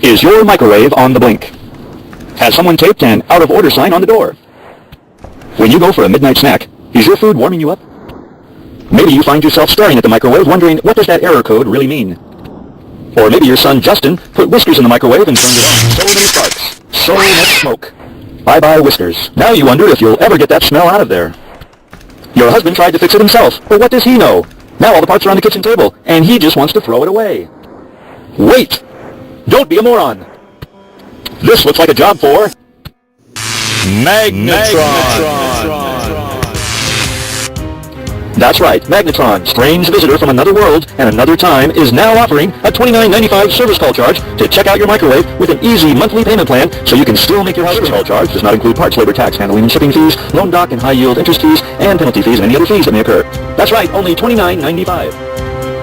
Is your microwave on the blink? Has someone taped an out-of-order sign on the door? When you go for a midnight snack, is your food warming you up? Maybe you find yourself staring at the microwave wondering, what does that error code really mean? Or maybe your son Justin put whiskers in the microwave and turned it on. So many sparks. So much smoke. Bye-bye whiskers. Now you wonder if you'll ever get that smell out of there. Your husband tried to fix it himself, but what does he know? Now all the parts are on the kitchen table, and he just wants to throw it away. Wait! Don't be a moron! This looks like a job for Magnetron. That's right, Magnetron, strange visitor from another world and another time, is now offering a $29.95 service call charge to check out your microwave with an easy monthly payment plan so you can still make your house. Service call charge does not include parts, labor, tax, handling and shipping fees, loan doc and high-yield interest fees, and penalty fees and any other fees that may occur. That's right, only $29.95.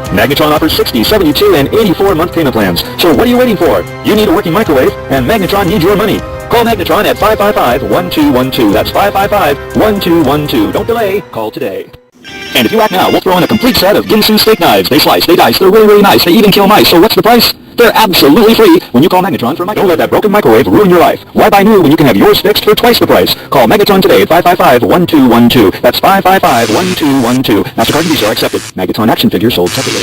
Magnetron offers 60, 72, and 84-month payment plans. So what are you waiting for? You need a working microwave, and Magnetron needs your money. Call Magnetron at 555-1212. That's 555-1212. Don't delay. Call today. And if you act now, we'll throw in a complete set of Ginsu steak knives. They slice, they dice, they're really, really nice. They even kill mice. So what's the price? They're absolutely free when you call Magnetron for a microwave. Don't let that broken microwave ruin your life. Why buy new when you can have yours fixed for twice the price? Call Magnetron today at 555-1212. That's 555-1212. MasterCard and Visa are accepted. Magnetron action figures sold separately.